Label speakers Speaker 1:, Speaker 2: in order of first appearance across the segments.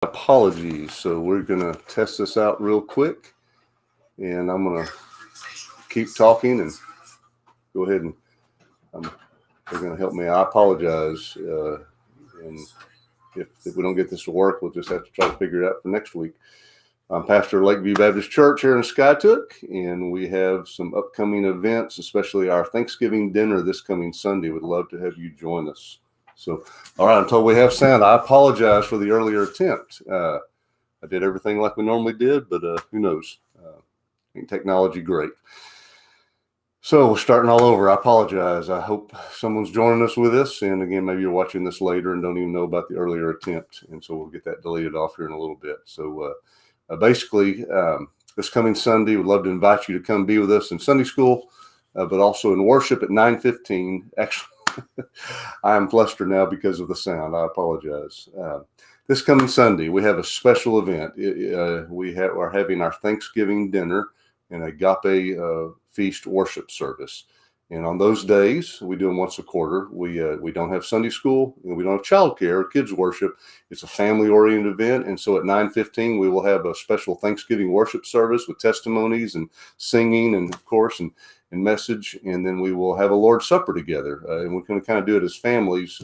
Speaker 1: Apologies. So we're going to test this out real quick, and I'm going to keep talking and go ahead and they're going to help me. I apologize. And if we don't get this to work, we'll just have to try to figure it out for next week. I'm pastor of Lakeview Baptist Church here in Skytook, and we have some upcoming events, especially our Thanksgiving dinner this coming Sunday. Would love to have you join us. So, all right, I'm told we have sound. I apologize for the earlier attempt. I did everything like we normally did, but who knows? Ain't technology great. So we're starting all over. I apologize. I hope someone's joining us with us. And again, maybe you're watching this later and don't even know about the earlier attempt. And so we'll get that deleted off here in a little bit. So basically, this coming Sunday, we'd love to invite you to come be with us in Sunday school, but also in worship at 9:15. Actually, I am flustered now because of the sound. I apologize. This coming Sunday, we have a special event. We're having our Thanksgiving dinner and agape feast worship service. And on those days, we do them once a quarter. We don't have Sunday school, and we don't have childcare or kids worship. It's a family-oriented event. And so at 9:15, we will have a special Thanksgiving worship service with testimonies and singing, and of course, and message. And then we will have a Lord's Supper together. And we're going to kind of do it as families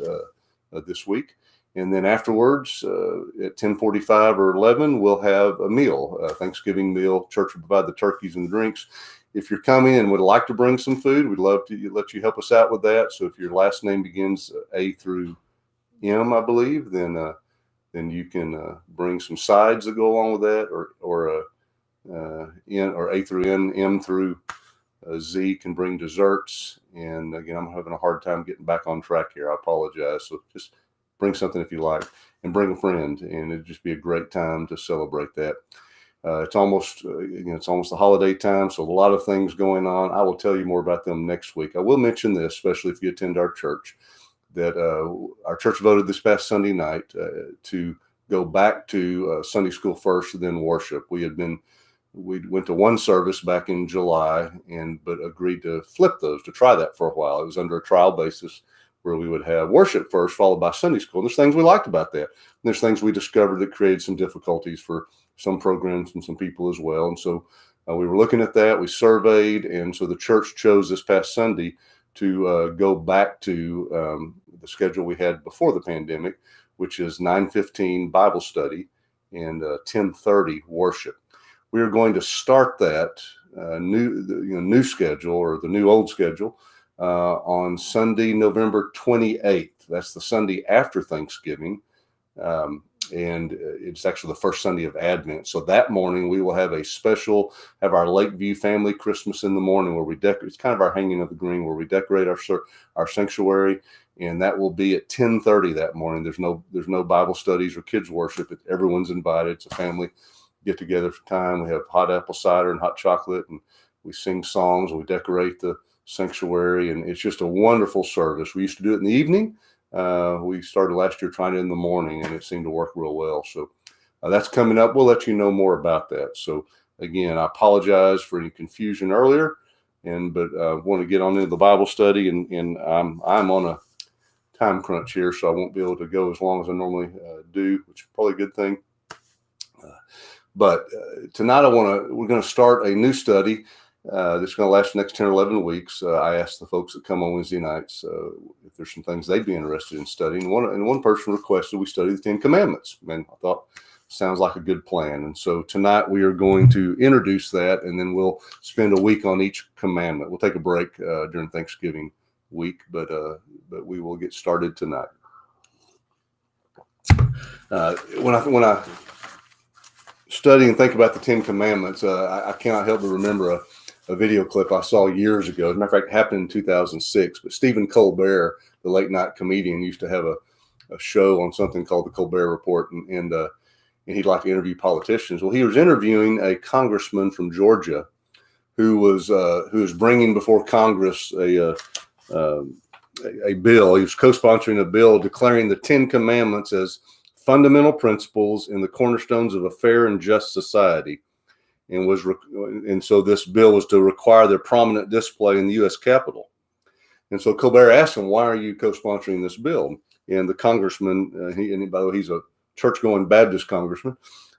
Speaker 1: this week. And then afterwards, at 10:45 or 11, we'll have a meal, a Thanksgiving meal. Church will provide the turkeys and the drinks. If you're coming and would like to bring some food, we'd love to let you help us out with that. So if your last name begins A through M, I believe, then you can bring some sides that go along with that, or N or A through N, M through Z can bring desserts. And again, I'm having a hard time getting back on track here. I apologize. So just bring something if you like, and bring a friend, and it'd just be a great time to celebrate that. It's almost the holiday time, so a lot of things going on. I will tell you more about them next week. I will mention this, especially if you attend our church, that our church voted this past Sunday night to go back to Sunday school first, and then worship. We went to one service back in July, but agreed to flip those, to try that for a while. It was under a trial basis, where we would have worship first, followed by Sunday school. And there's things we liked about that. And there's things we discovered that created some difficulties for some programs and some people as well. And so we were looking at that. We surveyed. And so the church chose this past Sunday to go back to the schedule we had before the pandemic, which is 9:15 Bible study and 10:30 worship. We are going to start that new schedule, or the new old schedule, on Sunday, November 28th. That's the Sunday after Thanksgiving. And it's actually the first Sunday of Advent. So that morning we will have our Lakeview family Christmas in the morning, where we decorate. It's kind of our hanging of the green, where we decorate our sanctuary. And that will be at 10:30 that morning. There's no Bible studies or kids worship. Everyone's invited. It's a family get together for time. We have hot apple cider and hot chocolate, and we sing songs, and we decorate the sanctuary, and it's just a wonderful service. We used to do it in the evening. We started last year trying it in the morning, and it seemed to work real well. So that's coming up. We'll let you know more about that. So again, I apologize for any confusion earlier, but I want to get on into the Bible study, and I'm on a time crunch here, so I won't be able to go as long as I normally do, which is probably a good thing. But tonight we're going to start a new study. This is going to last the next 10 or 11 weeks. I asked the folks that come on Wednesday nights if there's some things they'd be interested in studying. One person requested we study the 10 Commandments. And I thought, sounds like a good plan. And so tonight we are going to introduce that, and then we'll spend a week on each commandment. We'll take a break during Thanksgiving week, but we will get started tonight. When I study and think about the 10 Commandments, I cannot help but remember a video clip I saw years ago. As a matter of fact, it happened in 2006. But Stephen Colbert, the late night comedian, used to have a show on something called the Colbert Report, and he'd like to interview politicians. Well, he was interviewing a congressman from Georgia who was bringing before Congress a bill. He was co-sponsoring a bill declaring the 10 Commandments as fundamental principles and the cornerstones of a fair and just society. And so this bill was to require their prominent display in the U.S. Capitol. And so Colbert asked him, "Why are you co-sponsoring this bill?" And the congressman, by the way, he's a church-going Baptist congressman,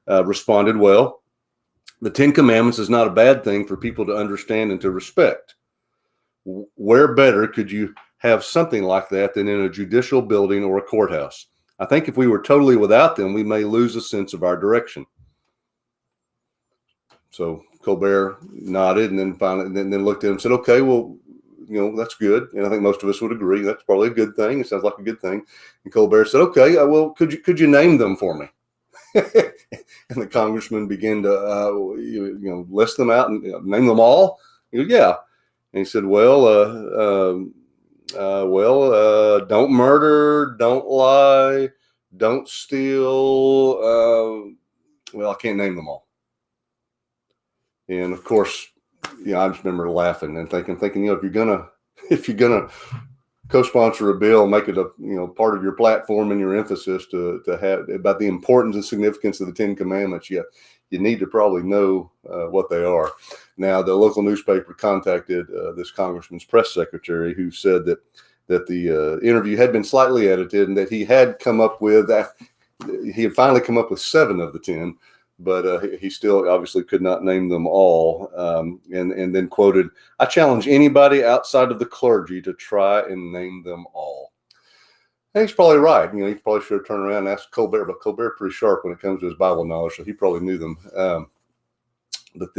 Speaker 1: responded, well, the Ten Commandments is not a bad thing for people to understand and to respect. Where better could you have something like that than in a judicial building or a courthouse? I think if we were totally without them, we may lose a sense of our direction. So Colbert nodded and then finally then looked at him and said, okay, well, that's good. And I think most of us would agree. That's probably a good thing. It sounds like a good thing. And Colbert said, okay, well, could you name them for me? And the congressman began to, list them out and name them all. He goes, yeah. And he said, don't murder, don't lie, don't steal. I can't name them all. And of course, I just remember laughing and thinking, if you're gonna co-sponsor a bill, make it a part of your platform and your emphasis to have about the importance and significance of the Ten Commandments, you need to probably know what they are. Now, the local newspaper contacted this congressman's press secretary, who said that the interview had been slightly edited and that he had finally come up with 7 of the 10, but he still obviously could not name them all. And then quoted, "I challenge anybody outside of the clergy to try and name them all." And he's probably right. He probably should have turned around and asked Colbert, but Colbert's pretty sharp when it comes to his Bible knowledge, so he probably knew them. But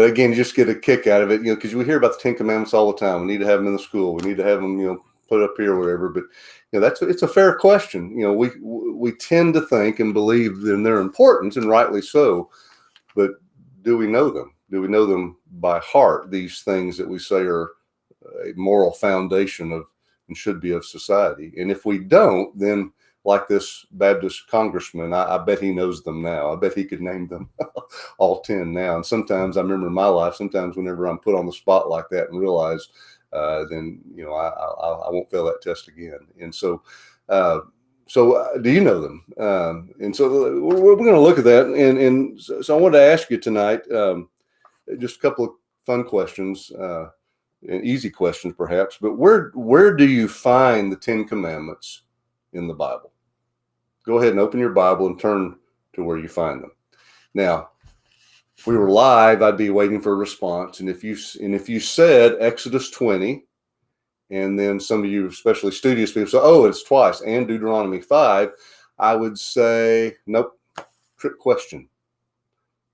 Speaker 1: again, you just get a kick out of it, because we hear about the Ten Commandments all the time. We need to have them in the school. We need to have them, put up here or whatever. But it's a fair question. We tend to think and believe in their importance, and rightly so. But do we know them? Do we know them by heart? These things that we say are a moral foundation of and should be of society. And if we don't, then like this Baptist congressman, I bet he knows them now. I bet he could name them all 10 now. And sometimes I remember in my life, whenever I'm put on the spot like that and realize, then, I won't fail that test again. And so do you know them? And so we're going to look at that. And so I wanted to ask you tonight, just a couple of fun questions, and easy questions perhaps, but where do you find the Ten Commandments in the Bible? Go ahead and open your Bible and turn to where you find them. Now, if we were live, I'd be waiting for a response. And if you said Exodus 20, and then some of you, especially studious people, say, oh, it's twice, and Deuteronomy 5, I would say, nope, trick question.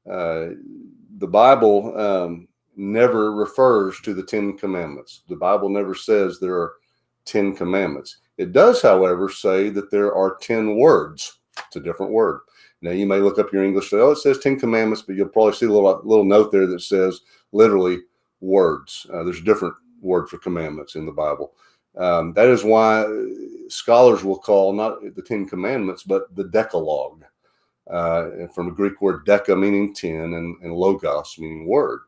Speaker 1: The Bible never refers to the Ten Commandments. The Bible never says there are 10 commandments. It does, however, say that there are 10 words. It's a different word. Now, you may look up your English, say, oh, it says 10 commandments, but you'll probably see a little note there that says literally words. There's a different word for commandments in the Bible. That is why scholars will call not the 10 commandments, but the Decalogue, from the Greek word deca, meaning 10, and logos, meaning word.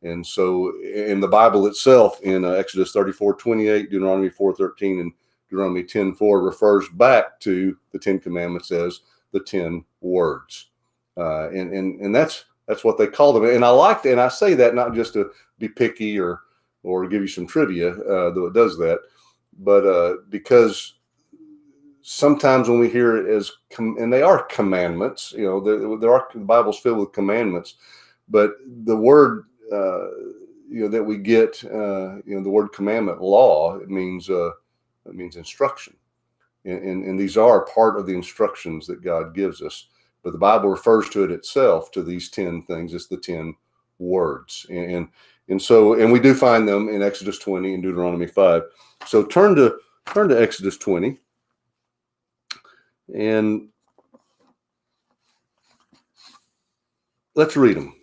Speaker 1: And so in the Bible itself, in Exodus 34:28, Deuteronomy 4:13, and Deuteronomy 10:4 refers back to the Ten Commandments as the 10 words. And that's what they call them. And I say that not just to be picky or give you some trivia, though it does that, but because sometimes when we hear it as, and they are commandments, the Bible's filled with commandments, but the word, that we get, the word commandment, law, it means instruction. And these are part of the instructions that God gives us. But the Bible refers to it itself, to these 10 things, as the 10 words. And we do find them in Exodus 20 and Deuteronomy 5. So turn to Exodus 20. And let's read them.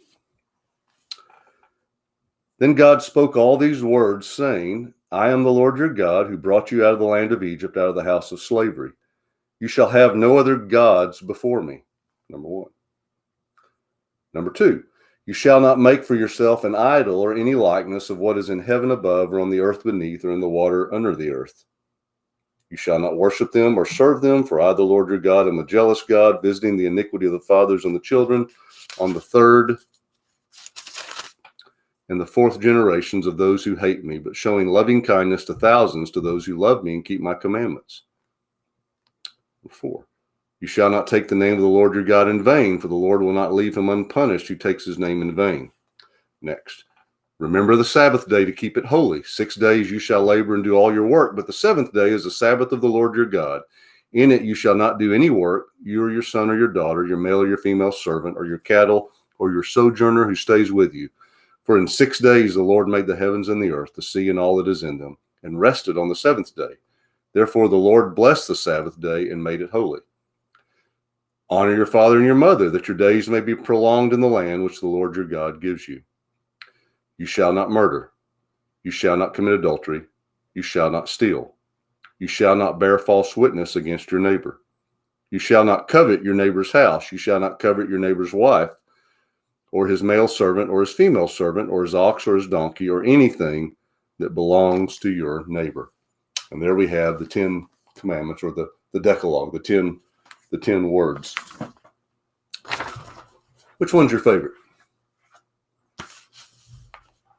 Speaker 1: Then God spoke all these words, saying, I am the Lord your God, who brought you out of the land of Egypt, out of the house of slavery. You shall have no other gods before me. Number 1. Number 2, you shall not make for yourself an idol or any likeness of what is in heaven above, or on the earth beneath, or in the water under the earth. You shall not worship them or serve them, for I, the Lord your God, am a jealous God, visiting the iniquity of the fathers on the children, on the third and the fourth generations of those who hate me, but showing loving kindness to thousands, to those who love me and keep my commandments. 4. You shall not take the name of the Lord your God in vain, for the Lord will not leave him unpunished who takes his name in vain. Next, remember the Sabbath day to keep it holy. 6 days you shall labor and do all your work, but the 7th day is the Sabbath of the Lord your God. In it you shall not do any work, you or your son or your daughter, your male or your female servant, or your cattle, or your sojourner who stays with you. For in 6 days the Lord made the heavens and the earth, the sea and all that is in them, and rested on the 7th day. Therefore the Lord blessed the Sabbath day and made it holy. Honor your father and your mother, that your days may be prolonged in the land which the Lord your God gives you. You shall not murder. You shall not commit adultery. You shall not steal. You shall not bear false witness against your neighbor. You shall not covet your neighbor's house. You shall not covet your neighbor's wife, or his male servant, or his female servant, or his ox, or his donkey, or anything that belongs to your neighbor. And there we have the 10 commandments, or the Decalogue, the 10 words. Which one's your favorite?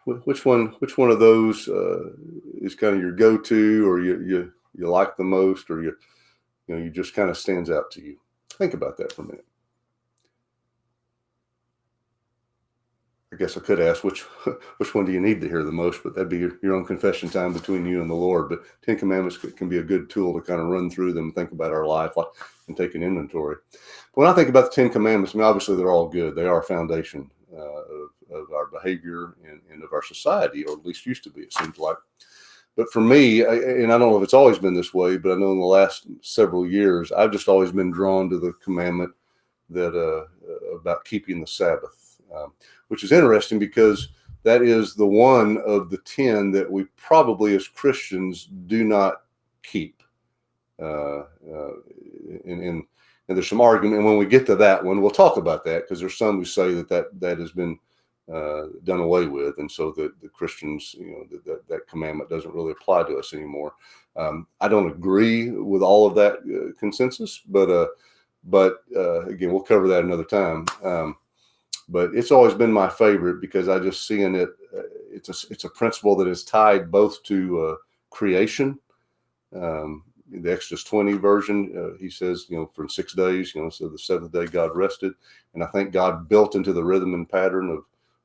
Speaker 1: Which one of those is kind of your go-to, or you like the most, or you just kind of stands out to you? Think about that for a minute. I guess I could ask which one do you need to hear the most, but that'd be your own confession time between you and the Lord. But 10 Commandments can be a good tool to kind of run through them and think about our life and take an inventory. But when I think about the 10 Commandments, I mean, obviously they're all good. They are a foundation of our behavior and of our society, or at least used to be, it seems like. But for me, and I don't know if it's always been this way, but I know in the last several years, I've just always been drawn to the commandment that about keeping the Sabbath, which is interesting because that is the one of the 10 that we probably as Christians do not keep. And there's some argument. And when we get to that one, we'll talk about that, because there's some who say that has been done away with, and so the Christians, that commandment doesn't really apply to us anymore. I don't agree with all of that consensus, but again, we'll cover that another time. But it's always been my favorite because I just see in it, it's a principle that is tied both to creation. In the Exodus 20 version, he says, for 6 days, so the 7th day God rested. And I think God built into the rhythm and pattern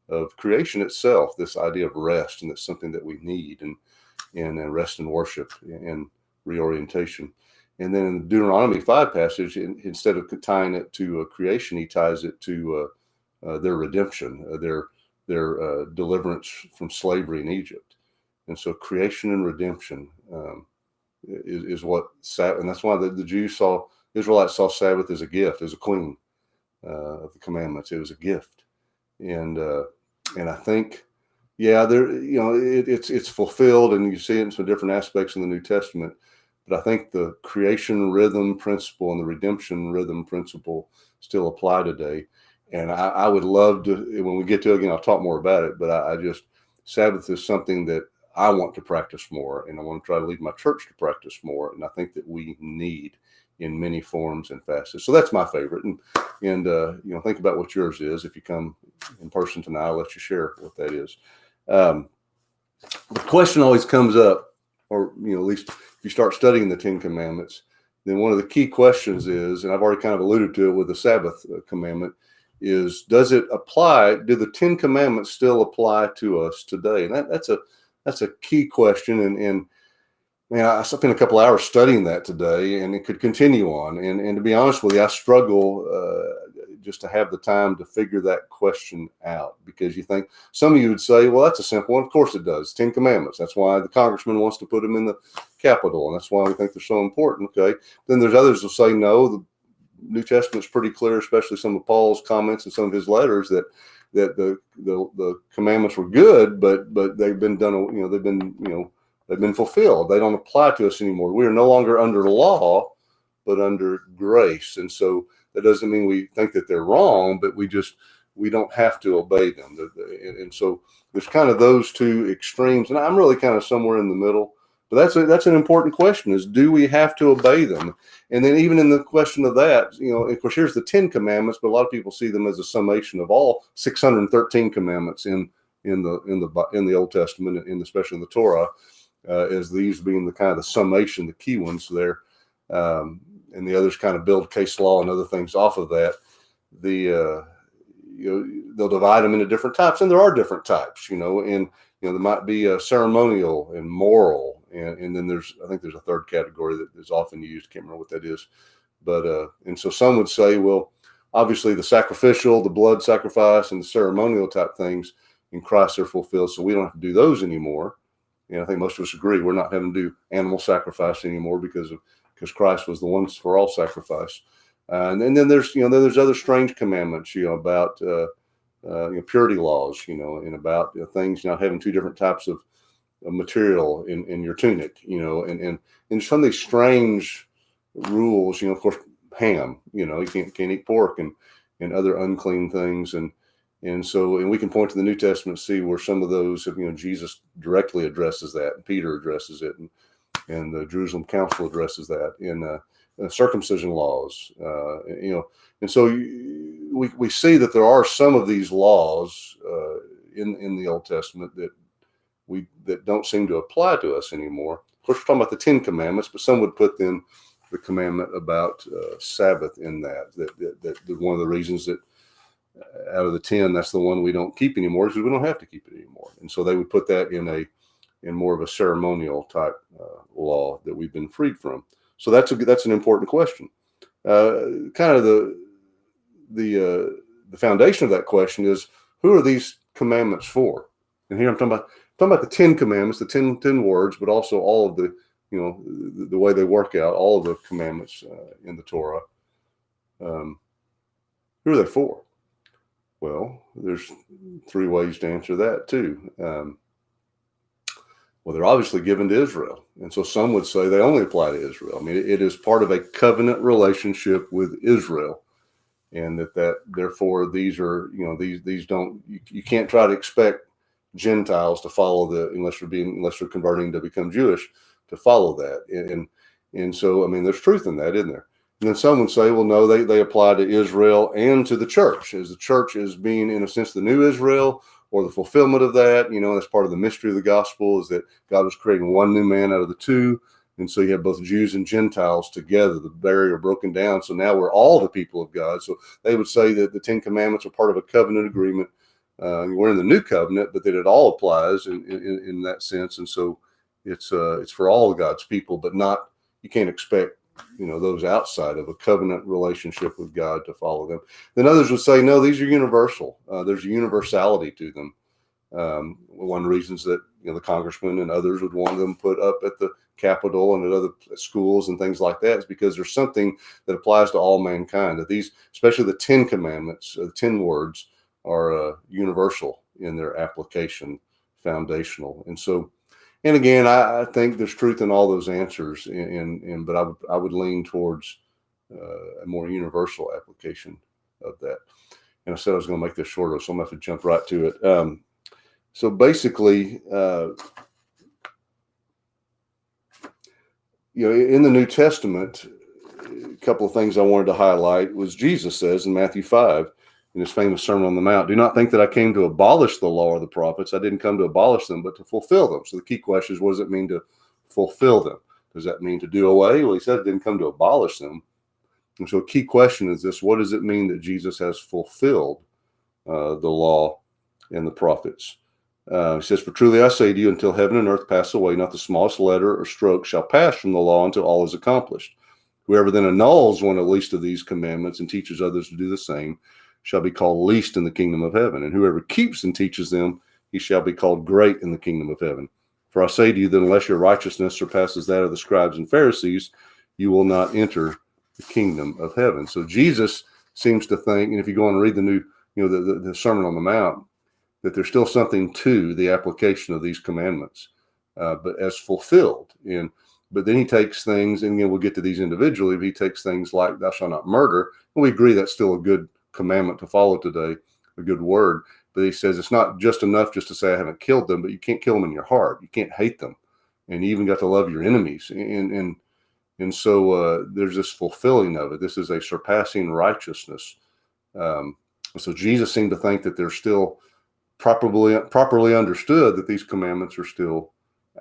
Speaker 1: of creation itself this idea of rest, and that's something that we need, and rest and worship and reorientation. And then in the Deuteronomy 5 passage, instead of tying it to creation, he ties it to their redemption, their deliverance from slavery in Egypt. And so creation and redemption is what Sabbath, and that's why the Israelites saw Sabbath as a gift, as a queen of the commandments. It was a gift, and I think, it's fulfilled, and you see it in some different aspects in the New Testament. But I think the creation rhythm principle and the redemption rhythm principle still apply today. And I would love to, when we get to it again, I'll talk more about it. But Sabbath is something that I want to practice more, and I want to try to lead my church to practice more. And I think that we need in many forms and facets. So that's my favorite. And think about what yours is. If you come in person tonight, I'll let you share what that is. The question always comes up, or at least if you start studying the 10 Commandments, then one of the key questions is, and I've already kind of alluded to it with the Sabbath commandment, is do the 10 Commandments still apply to us today? And that's a key question. And man, I spent a couple hours studying that today, and it could continue on. And to be honest with you, I struggle just to have the time to figure that question out, because you think some of you would say, well, that's a simple one. Of course it does. 10 Commandments. That's why the congressman wants to put them in the Capitol, and that's why we think they're so important. Okay. Then there's others who say, no, the New Testament's pretty clear, especially some of Paul's comments and some of his letters, that the commandments were good, but they've been done. They've been fulfilled. They don't apply to us anymore. We are no longer under the law, but under grace. And so that doesn't mean we think that they're wrong, but we don't have to obey them. And so there's kind of those two extremes, and I'm really kind of somewhere in the middle. But that's an important question: is do we have to obey them? And then even in the question of that, of course, here's the 10 Commandments, but a lot of people see them as a summation of all 613 commandments in the Old Testament, and especially in the Torah, as these being the kind of the summation, the key ones there. And and the others kind of build case law and other things off of that. They'll divide them into different types, and there are different types, and there might be ceremonial and moral, and then I think there's a third category that is often used. Can't remember what that is, but and so some would say, well, obviously the sacrificial, the blood sacrifice, and the ceremonial type things in Christ are fulfilled, so we don't have to do those anymore. And I think most of us agree we're not having to do animal sacrifice anymore because Christ was the once for all sacrifice. And then there's other strange commandments, about purity laws, and about things not having two different types of material in your tunic, and some of these strange rules, of course, ham, you can't eat pork and other unclean things, and we can point to the New Testament, see where some of those, Jesus directly addresses that, and Peter addresses it, and the Jerusalem Council addresses that in circumcision laws, and so we see that there are some of these laws in the Old Testament that don't seem to apply to us anymore. Of course, we're talking about the Ten Commandments, but some would put then the commandment about Sabbath in that one of the reasons that out of the 10, that's the one we don't keep anymore, because we don't have to keep it anymore. And so they would put that in more of a ceremonial type law that we've been freed from. So that's an important question. Kind of the foundation of that question is, who are these commandments for? And here I'm talking about the 10 commandments, the 10 words, but also all of the way they work out, all of the commandments in the Torah. Who are they for? Well, there's 3 ways to answer that too. Well, they're obviously given to Israel. And so some would say they only apply to Israel. I mean, it is part of a covenant relationship with Israel. And that therefore these are, these don't, you can't try to expect Gentiles to follow unless they're converting to become Jewish, to follow that. And so, I mean, there's truth in that, isn't there? And then some would say, well, no, they apply to Israel and to the church, as the church is being, in a sense, the new Israel, or the fulfillment of that. That's part of the mystery of the gospel, is that God was creating one new man out of the two. And so you have both Jews and Gentiles together, the barrier broken down. So now we're all the people of God. So they would say that the 10 Commandments are part of a covenant agreement. We're in the new covenant, but that it all applies in that sense. And so it's for all of God's people, but not, you can't expect, those outside of a covenant relationship with God to follow them. Then others would say, no, these are universal. There's a universality to them. One reason is that, the congressmen and others would want them put up at the Capitol and at other schools and things like that, is because there's something that applies to all mankind, that these, especially the 10 commandments, the 10 words, are universal in their application, foundational. And so, and again, I think there's truth in all those answers, but I would lean towards a more universal application of that. And I said I was going to make this shorter, so I'm going to have to jump right to it. So basically, in the New Testament, a couple of things I wanted to highlight was Jesus says in Matthew 5, in his famous Sermon on the Mount, do not think that I came to abolish the law or the prophets. I didn't come to abolish them, but to fulfill them. So the key question is, what does it mean to fulfill them? Does that mean to do away? Well, he said it didn't come to abolish them. And so a key question is this: what does it mean that Jesus has fulfilled the law and the prophets? He says, for truly I say to you, until heaven and earth pass away, not the smallest letter or stroke shall pass from the law until all is accomplished. Whoever then annuls one at least of these commandments and teaches others to do the same shall be called least in the kingdom of heaven. And whoever keeps and teaches them, he shall be called great in the kingdom of heaven. For I say to you that unless your righteousness surpasses that of the scribes and Pharisees, you will not enter the kingdom of heaven. So Jesus seems to think, and if you go and read the new, the Sermon on the Mount, that there's still something to the application of these commandments, but as fulfilled. But then he takes things, and again, we'll get to these individually, but he takes things like thou shalt not murder. And we agree that's still a good commandment to follow today, a good word. But he says it's not just enough just to say I haven't killed them, but you can't kill them in your heart. You can't hate them. And you even got to love your enemies. And so there's this fulfilling of it. This is a surpassing righteousness. So Jesus seemed to think that they're still properly understood, that these commandments are still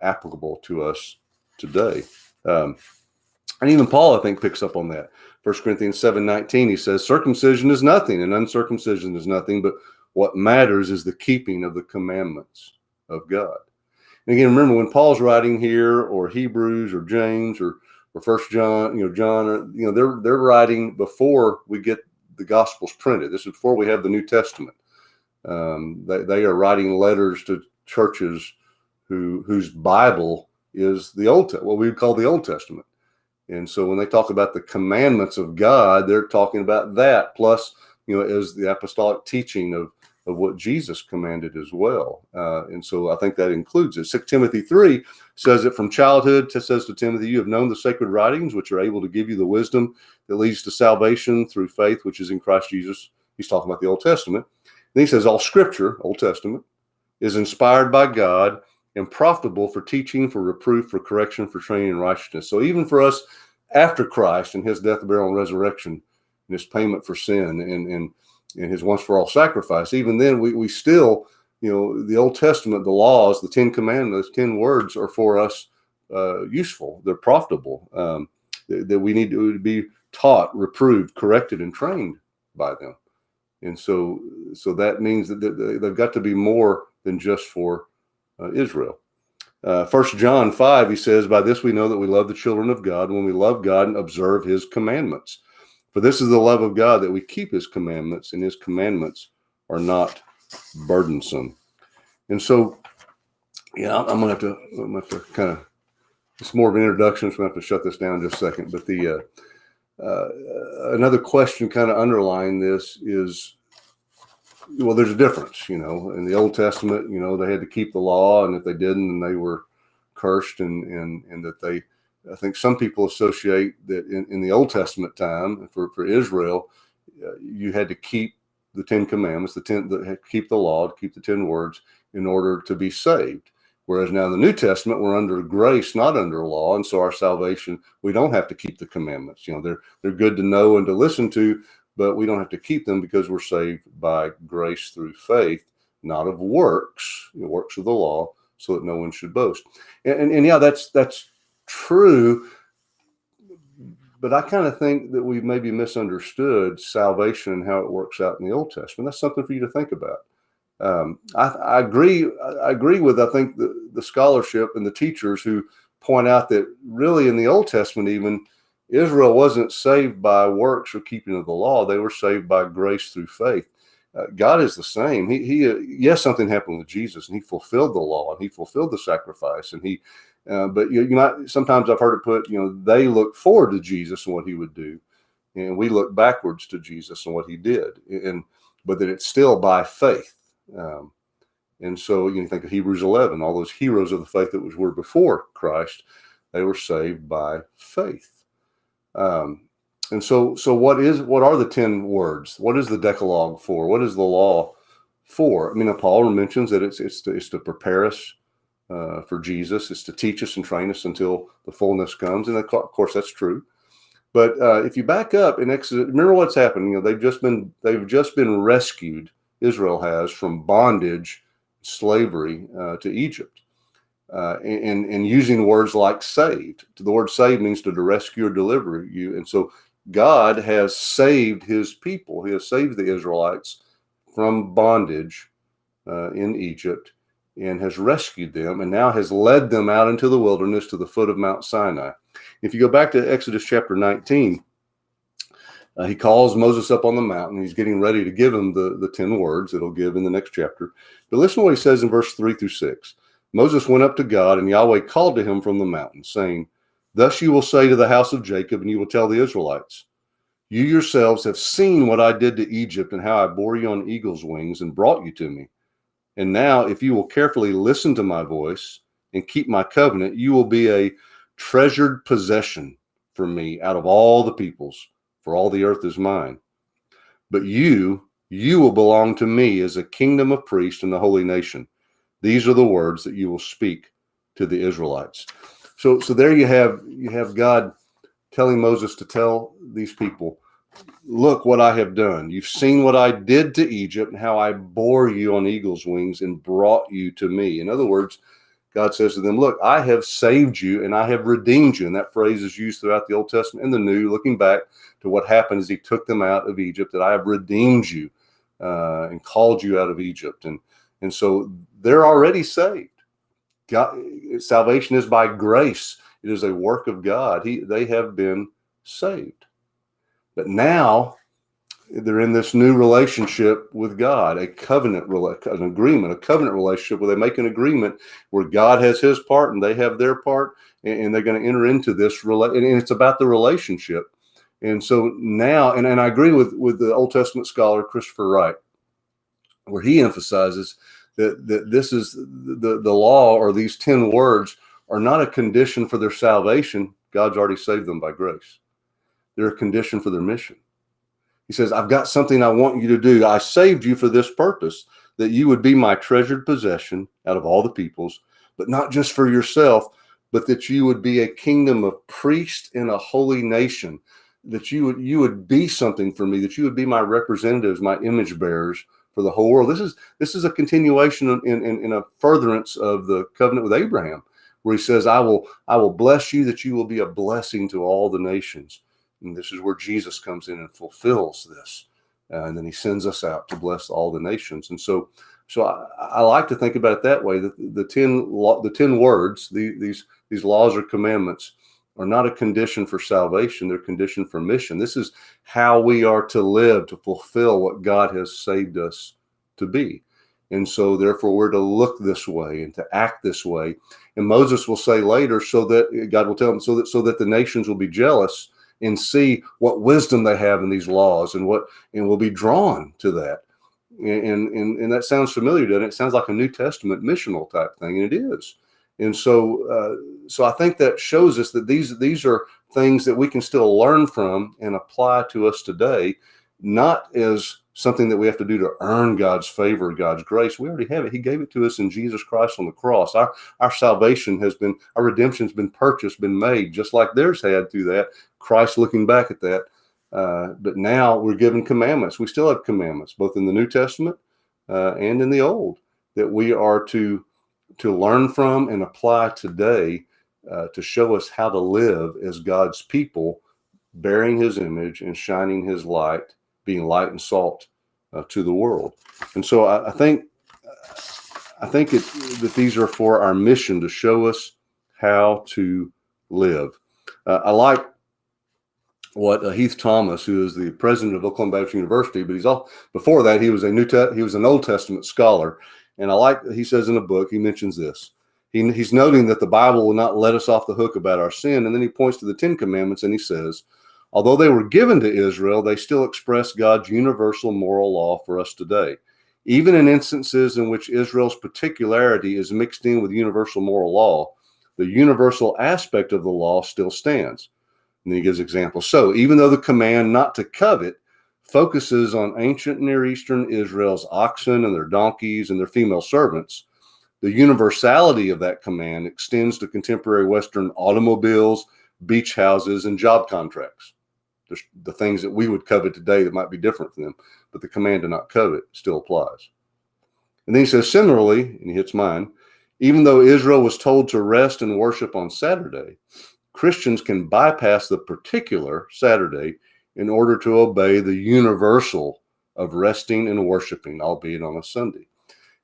Speaker 1: applicable to us today. And And even Paul, I think, picks up on that. 1 Corinthians 7:19, he says, circumcision is nothing and uncircumcision is nothing, but what matters is the keeping of the commandments of God. And again, remember when Paul's writing here, or Hebrews, or James, or First John, John, or, they're writing before we get the Gospels printed. This is before we have the New Testament. They are writing letters to churches whose Bible is the what we would call the Old Testament. And so when they talk about the commandments of God, they're talking about that, plus, as the apostolic teaching of what Jesus commanded as well. And so I think that includes it. 2 Timothy 3 says it from childhood. It says to Timothy, you have known the sacred writings, which are able to give you the wisdom that leads to salvation through faith, which is in Christ Jesus. He's talking about the Old Testament. Then he says all scripture, Old Testament, is inspired by God and profitable for teaching, for reproof, for correction, for training in righteousness. So even for us after Christ and his death, burial, and resurrection, and his payment for sin, and his once for all sacrifice, even then we still, the Old Testament, the laws, the 10 commandments, 10 words are for us useful. They're profitable, that we need to be taught, reproved, corrected, and trained by them. And so that means that they've got to be more than just for Israel. 1 John 5, he says, by this we know that we love the children of God, when we love God and observe his commandments. For this is the love of God, that we keep his commandments, and his commandments are not burdensome. And so, I'm going to have to kind of, it's more of an introduction, so I'm going to have to shut this down just a second. But another question kind of underlying this is, well, there's a difference, in the Old Testament, they had to keep the law, and if they didn't, then they were cursed, and that they, I think some people associate that in the Old Testament time for Israel, you had to keep the 10 commandments, keep the law, to keep the 10 words in order to be saved. Whereas now in the New Testament, we're under grace, not under law. And so our salvation, we don't have to keep the commandments. They're good to know and to listen to, but we don't have to keep them because we're saved by grace through faith, not of works, works of the law, so that no one should boast. And that's true, but I kind of think that we've maybe misunderstood salvation and how it works out in the Old Testament. That's something for you to think about. I agree with, I think, the scholarship and the teachers who point out that really in the Old Testament, even Israel wasn't saved by works or keeping of the law. They were saved by grace through faith. God is the same. Yes, something happened with Jesus, and he fulfilled the law, and he fulfilled the sacrifice, and but you might, sometimes I've heard it put, they look forward to Jesus and what he would do, and we look backwards to Jesus and what he did, but that it's still by faith. And so you think of Hebrews 11, all those heroes of the faith that were before Christ, they were saved by faith. And so what are the 10 words? What is the Decalogue for? What is the law for? I mean, Paul mentions that it's to prepare us for Jesus. It's to teach us and train us until the fullness comes. And of course, that's true. But if you back up in Exodus, remember what's happened. They've just been rescued. Israel has, from bondage, slavery to Egypt, and using words like saved. The word saved means to rescue or deliver you. And so God has saved his people. He has saved the Israelites from bondage in Egypt and has rescued them, and now has led them out into the wilderness to the foot of Mount Sinai. If you go back to Exodus chapter 19, he calls Moses up on the mountain. He's getting ready to give him the 10 words that he'll give in the next chapter. But listen to what he says in verse 3-6. Moses went up to God, and Yahweh called to him from the mountain, saying, thus you will say to the house of Jacob, and you will tell the Israelites, you yourselves have seen what I did to Egypt, and how I bore you on eagle's wings and brought you to me. And now, if you will carefully listen to my voice and keep my covenant, you will be a treasured possession for me out of all the peoples, for all the earth is mine. But you will belong to me as a kingdom of priests and a holy nation. These are the words that you will speak to the Israelites. So there you have God telling Moses to tell these people, look what I have done. You've seen what I did to Egypt and how I bore you on eagle's wings and brought you to me. In other words, God says to them, look, I have saved you and I have redeemed you. And that phrase is used throughout the Old Testament and the New, looking back to what happened as he took them out of Egypt, that I have redeemed you and called you out of Egypt. And so they're already saved. God, salvation is by grace. It is a work of God. They have been saved. But now they're in this new relationship with God, a covenant, an agreement, a covenant relationship where they make an agreement where God has his part and they have their part, and they're going to enter into this, and it's about the relationship. And so now, and I agree with the Old Testament scholar Christopher Wright, where he emphasizes that this is the law, or these 10 words are not a condition for their salvation. God's already saved them by grace. They're a condition for their mission. He says, I've got something I want you to do. I saved you for this purpose, that you would be my treasured possession out of all the peoples, but not just for yourself, but that you would be a kingdom of priests and a holy nation, that you would be something for me, that you would be my representatives, my image bearers for the whole world. This is a continuation in a furtherance of the covenant with Abraham, where he says, I will bless you, that you will be a blessing to all the nations. And this is where Jesus comes in and fulfills this. And then he sends us out to bless all the nations. And so I like to think about it that way, that the 10 words, these laws or commandments, are not a condition for salvation. They're a condition for mission. This is how we are to live, to fulfill what God has saved us to be. And so therefore we're to look this way and to act this way. And Moses will say later, so that God will tell him, so that the nations will be jealous and see what wisdom they have in these laws, and will be drawn to that. And that sounds familiar, doesn't it? It sounds like a New Testament missional type thing, and it is. And so I think that shows us that these are things that we can still learn from and apply to us today, not as something that we have to do to earn God's favor, God's grace. We already have it. He gave it to us in Jesus Christ on the cross. Our salvation our redemption has been purchased, been made, just like theirs had through that. Christ looking back at that. But now we're given commandments. We still have commandments, both in the New Testament and in the Old, that we are to learn from and apply today to show us how to live as God's people, bearing his image and shining his light, being light and salt to the world. And so I think that these are for our mission, to show us how to live. I like what Heath Thomas, who is the president of Oklahoma Baptist University, but before that he was an Old Testament scholar, and he says in a book, he mentions this. He's noting that the Bible will not let us off the hook about our sin, and then he points to the 10 Commandments and he says, although they were given to Israel, they still express God's universal moral law for us today. Even in instances in which Israel's particularity is mixed in with universal moral law, the universal aspect of the law still stands. And then he gives examples. So even though the command not to covet focuses on ancient Near Eastern Israel's oxen and their donkeys and their female servants, the universality of that command extends to contemporary Western automobiles, beach houses, and job contracts. There's the things that we would covet today that might be different from them, but the command to not covet still applies. And then he says, similarly, and he hits mine, even though Israel was told to rest and worship on Saturday, Christians can bypass the particular Saturday in order to obey the universal of resting and worshiping, albeit on a Sunday.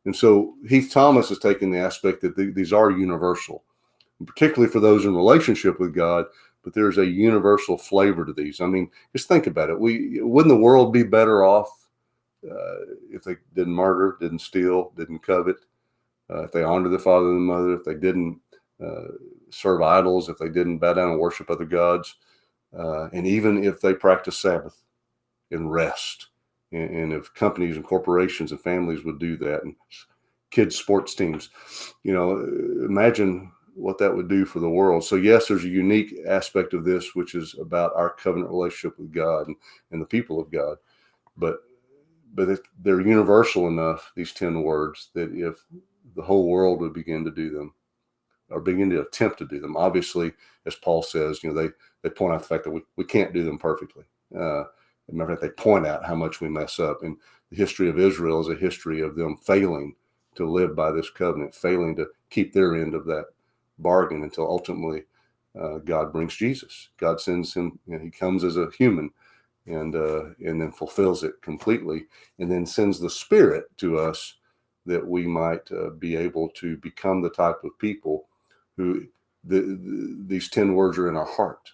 Speaker 1: And so Heath Thomas is taking the aspect that these are universal, particularly for those in relationship with God, but there's a universal flavor to these. I mean, just think about it. Wouldn't the world be better off if they didn't murder, didn't steal, didn't covet, if they honored their father and mother, if they didn't serve idols, if they didn't bow down and worship other gods, and even if they practice Sabbath and rest, and if companies and corporations and families would do that, and kids' sports teams, imagine what that would do for the world. So yes, there's a unique aspect of this, which is about our covenant relationship with God and the people of God, but they're universal enough, these 10 words, that if the whole world would begin to do them, or begin to attempt to do them. Obviously, as Paul says, they point out the fact that we can't do them perfectly. As a matter of fact, they point out how much we mess up. And the history of Israel is a history of them failing to live by this covenant, failing to keep their end of that bargain until ultimately God brings Jesus. God sends him, he comes as a human and then fulfills it completely, and then sends the Spirit to us that we might be able to become the type of people who these 10 words are in our heart,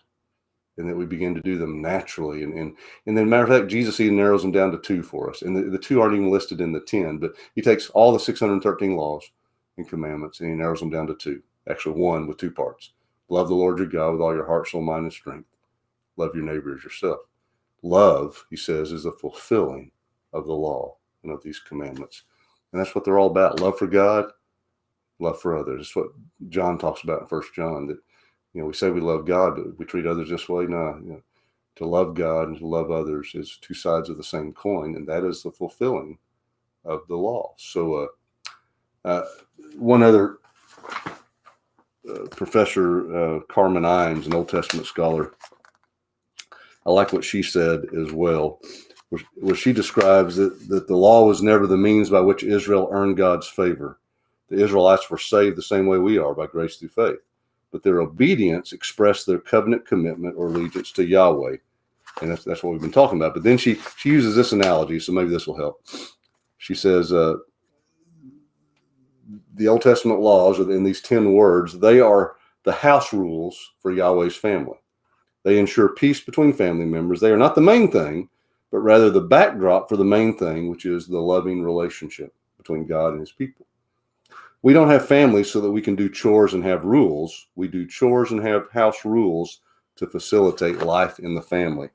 Speaker 1: and that we begin to do them naturally. And then, matter of fact, Jesus even narrows them down to 2 for us. And the 2 aren't even listed in the 10, but he takes all the 613 laws and commandments and he narrows them down to 2. Actually, 1 with 2 parts. Love the Lord your God with all your heart, soul, mind, and strength. Love your neighbor as yourself. Love, he says, is the fulfilling of the law and of these commandments. And that's what they're all about. Love for God, love for others. It's what John talks about in 1 John, that we say we love God, but we treat others this way. No, to love God and to love others is 2 sides of the same coin, and that is the fulfilling of the law. So one other Professor Carmen Imes, an Old Testament scholar, I like what she said as well, where she describes that the law was never the means by which Israel earned God's favor. The Israelites were saved the same way we are, by grace through faith. But their obedience expressed their covenant commitment or allegiance to Yahweh. And that's what we've been talking about. But then she uses this analogy, so maybe this will help. She says, the Old Testament laws, in these 10 words, they are the house rules for Yahweh's family. They ensure peace between family members. They are not the main thing, but rather the backdrop for the main thing, which is the loving relationship between God and his people. We don't have families so that we can do chores and have rules. We do chores and have house rules to facilitate life in the family.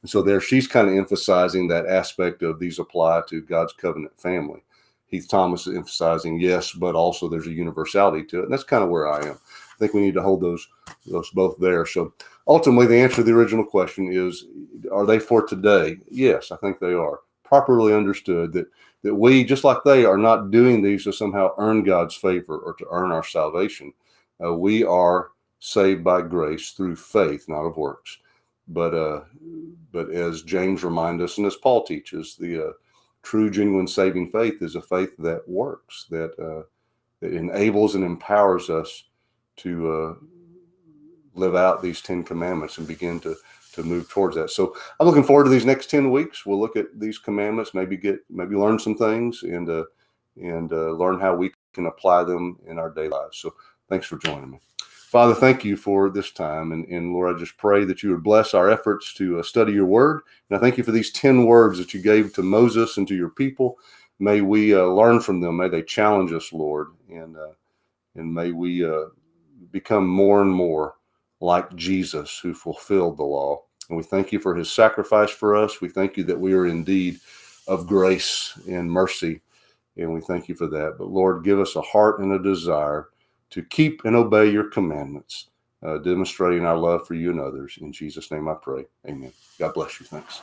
Speaker 1: And so there she's kind of emphasizing that aspect of these apply to God's covenant family. Heath Thomas is emphasizing yes, but also there's a universality to it. And that's kind of where I am. I think we need to hold those both there. So ultimately, the answer to the original question is, are they for today? Yes, I think they are. Properly understood that we, just like they, are not doing these to somehow earn God's favor or to earn our salvation. We are saved by grace through faith, not of works. But as James reminds us, and as Paul teaches, the true, genuine saving faith is a faith that works, that enables and empowers us to live out these 10 commandments and begin to move towards that. So I'm looking forward to these next 10 weeks. We'll look at these commandments, maybe learn some things and learn how we can apply them in our daily lives. So thanks for joining me. Father, thank you for this time. And Lord, I just pray that you would bless our efforts to study your word. And I thank you for these 10 words that you gave to Moses and to your people. May we learn from them. May they challenge us, Lord. And may we become more and more like Jesus, who fulfilled the law. And we thank you for his sacrifice for us. We thank you that we are indeed of grace and mercy. And we thank you for that. But Lord, give us a heart and a desire to keep and obey your commandments, demonstrating our love for you and others. In Jesus' name I pray. Amen. God bless you. Thanks.